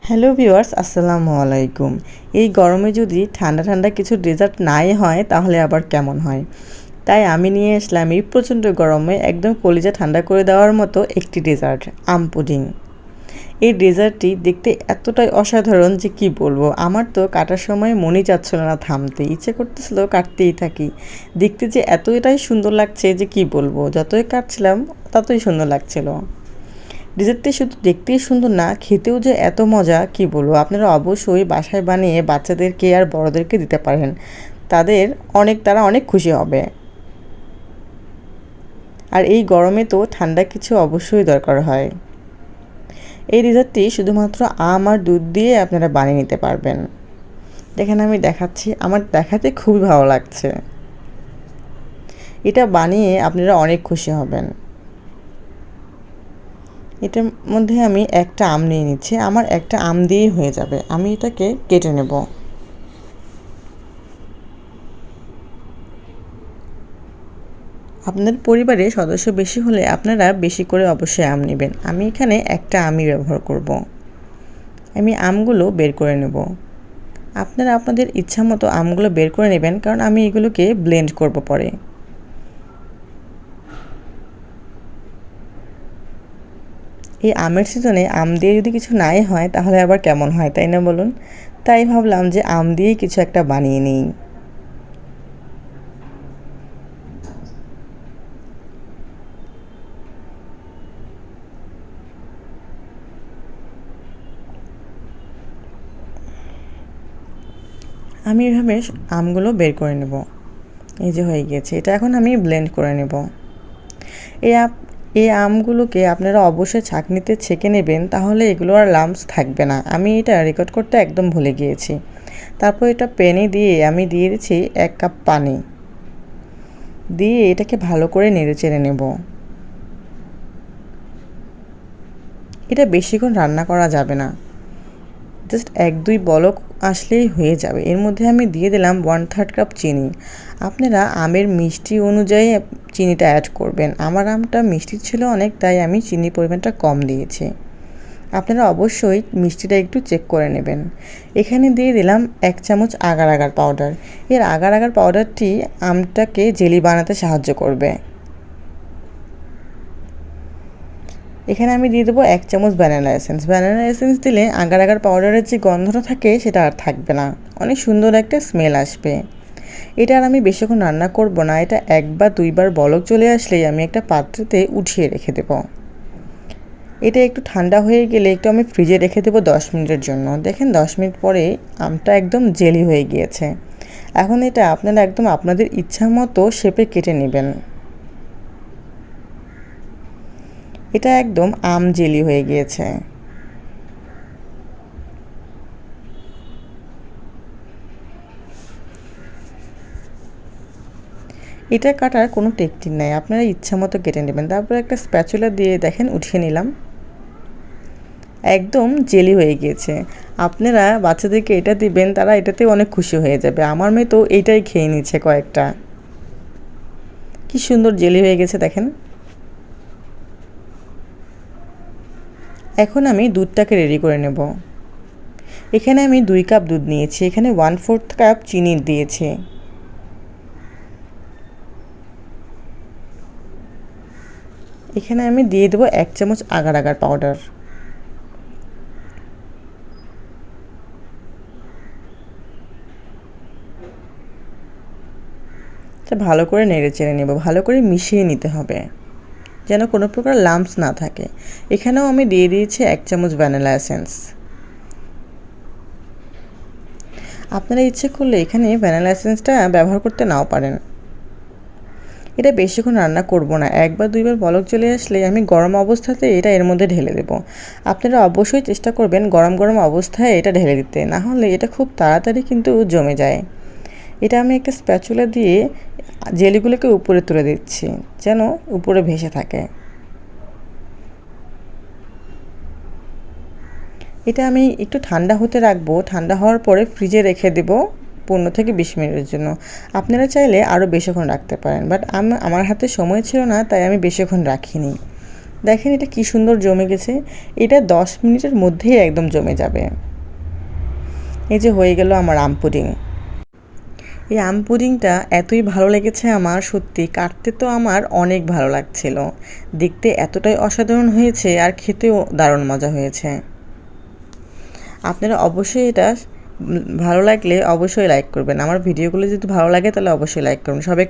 Hello viewers, আসসালামু আলাইকুম। এই গরমে যদি ঠান্ডা ঠান্ডা কিছু ডেজার্ট নাই হয় তাহলে আবার কেমন হয়। তাই আমি নিয়ে আসলাম এই প্রচণ্ড গরমে একদম কলিজা ঠান্ডা করে দেওয়ার মতো একটি ডেজার্ট, আম পুডিং। এই ডেজার্টটি দেখতে এতটাই অসাধারণ যে কি বলবো। আমার তো কাটার সময় মনই চাচ্ছিল না থামতে, ইচ্ছে করতেছিল কাটতেই থাকি। দেখতে যে এতটাই সুন্দর লাগছে যে কি বলবো, যতই কাটছিলাম ততই সুন্দর লাগছিল। ডেজার্টটি শুধু দেখতেই সুন্দর না, খেতেও যে এত মজা কি বলবো। আপনারা অবশ্যই বাসায় বানিয়ে বাচ্চাদেরকে আর বড়দেরকে দিতে পারেন, তারা অনেক খুশি হবে। আর এই গরমে তো ঠান্ডা কিছু অবশ্যই দরকার হয়। এই ডেজার্টটি শুধুমাত্র আম আর দুধ দিয়ে আপনারা বানিয়ে নিতে পারবেন। দেখেন আমি দেখাচ্ছি, আমার দেখাতে খুবই ভালো লাগছে। এটা বানিয়ে আপনারা অনেক খুশি হবেন। এটার মধ্যে আমি একটা আম নিয়ে নিচ্ছি, আমার একটা আম দিয়েই হয়ে যাবে। আমি এটাকে কেটে নেব। আপনার পরিবারে সদস্য বেশি হলে আপনারা বেশি করে অবশ্যই আম নেবেন। আমি এখানে একটা আমই ব্যবহার করব। আমি আমগুলো বের করে নেব। আপনারা আপনাদের ইচ্ছা মতো আমগুলো বের করে নেবেন, কারণ আমি এগুলোকে ব্লেন্ড করব পরে। এই আমের সিজনে আম দিয়ে যদি কিছু নাই হয় তাহলে আবার কেমন হয়, তাই না বলুন? তাই ভাবলাম যে আম দিয়েই কিছু একটা বানিয়ে নিই। আমি এভাবে আমগুলো বের করে নেব। এই যে হয়ে গিয়েছে, এটা এখন আমি ব্লেন্ড করে নেব। এই আমগুলোকে আপনারা অবশ্যই ছাঁকনিতে ছেঁকে নেবেন, তাহলে এগুলো আর লাম্পস থাকবে না। আমি এটা রেকর্ড করতে একদম ভুলে গিয়েছি। তারপর এটা প্যানে দিয়ে আমি দিয়ে দিচ্ছি 1 কাপ পানি, দিয়ে এটাকে ভালো করে নেড়ে চেড়ে নেব। এটা বেশিক্ষণ রান্না করা যাবে না, জাস্ট 1-2 বলক আসলেই হয়ে যাবে। এর মধ্যে আমি দিয়ে দিলাম 1/3 কাপ চিনি। আপনারা আমের মিষ্টি অনুযায়ী চিনিটা অ্যাড করবেন। আমার আমটা মিষ্টি ছিল অনেক, তাই আমি চিনির পরিমাণটা কম দিয়েছি। আপনারা অবশ্যই মিষ্টিটা একটু চেক করে নেবেন। এখানে দিয়ে দিলাম 1 চামচ আগার আগার পাউডার। এর আগার আগার পাউডারটি আমটাকে জেলি বানাতে সাহায্য করবে। এখানে আমি দিয়ে দেবো 1 চামচ ভ্যানিলা এসেন্স। ভ্যানিলা এসেন্স দিলে আগার আগার পাউডারের যে গন্ধটা থাকে সেটা আর থাকবে না, অনেক সুন্দর একটা স্মেল আসবে। এটা আর আমি বেশিক্ষণ রান্না করব না, এটা 1 বা 2 বার বলক চলে আসলেই আমি একটা পাত্রতে উঠিয়ে রেখে দেব। এটা একটু ঠান্ডা হয়ে গেলে একটু আমি ফ্রিজে রেখে দেবো 10 মিনিটের জন্য। দেখেন 10 মিনিট পরে আমটা একদম জেলি হয়ে গিয়েছে। এখন এটা আপনারা একদম আপনাদের ইচ্ছা মতো শেপে কেটে নেবেন। এটা একদম আম জেলি হয়ে গিয়েছে। এটা কাটার কোনো টেকনিক নাই, আপনারা ইচ্ছা মতো কেটে নেবেন। তারপর একটা স্প্যাচুলা দিয়ে দেখেন উঠিয়ে নিলাম, একদম জেলি হয়ে গিয়েছে। আপনারা বাচ্চাদেরকে এটা দিবেন, তারা এটাতে অনেক খুশি হয়ে যাবে। আমার মেয়ে তো এইটাই খেয়ে নিচ্ছে কয়েকটা। কি সুন্দর জেলি হয়ে গেছে দেখেন। এখন আমি দুধটাকে রেডি করে নেব। এখানে আমি 2 কাপ দুধ নিয়েছি, এখানে 1/4 কাপ চিনি দিয়েছি। এখানে আমি দিয়ে দেবো 1 চামচ আগার আগার পাউডার। ভালো করে নেড়ে চেড়ে নেব, ভালো করে মিশিয়ে নিতে হবে যেন কোনো প্রকার লাম্পস না থাকে। এখানেও আমি দিয়ে দিয়েছি 1 চামচ ভ্যানিলা এসেন্স। আপনারা ইচ্ছে করলে এখানে ভ্যানিলা এসেন্সটা ব্যবহার করতে নাও পারেন। এটা বেশিক্ষণ রান্না করব না, 1 বা 2 বার বলক চলে আসলে আমি গরম অবস্থাতে এটা এর মধ্যে ঢেলে দেব। আপনারা অবশ্যই চেষ্টা করবেন গরম গরম অবস্থায় এটা ঢেলে দিতে, না হলে এটা খুব তাড়াতাড়ি কিন্তু জমে যায়। এটা আমি একটা স্প্যাচুলা দিয়ে জেলিগুলোকে উপরে তুলে দিচ্ছি যেন উপরে ভেসে থাকে। এটা আমি একটু ঠান্ডা হতে রাখবো, ঠান্ডা হওয়ার পরে ফ্রিজে রেখে দেব 15 থেকে 20 মিনিটের জন্য। আপনারা চাইলে আরও বেশিক্ষণ রাখতে পারেন, বাট আমার হাতে সময় ছিল না, তাই আমি বেশিক্ষণ রাখিনি। দেখেন এটা কি সুন্দর জমে গেছে। এটা 10 মিনিটের মধ্যেই একদম জমে যাবে। এই যে হয়ে গেল আমার আম পুডিং। এই আম পুডিংটা এতই ভালো লেগেছে আমার, সত্যি কাটতে তো আমার অনেক ভালো লাগছিল, দেখতে এতটাই অসাধারণ হয়েছে আর খেতেও দারুণ মজা হয়েছে। আপনারা অবশ্যই এটা ভালো লাগলে অবশ্যই লাইক করবেন। আমার ভিডিওগুলো যদি ভালো লাগে তাহলে অবশ্যই লাইক করবেন। সবাই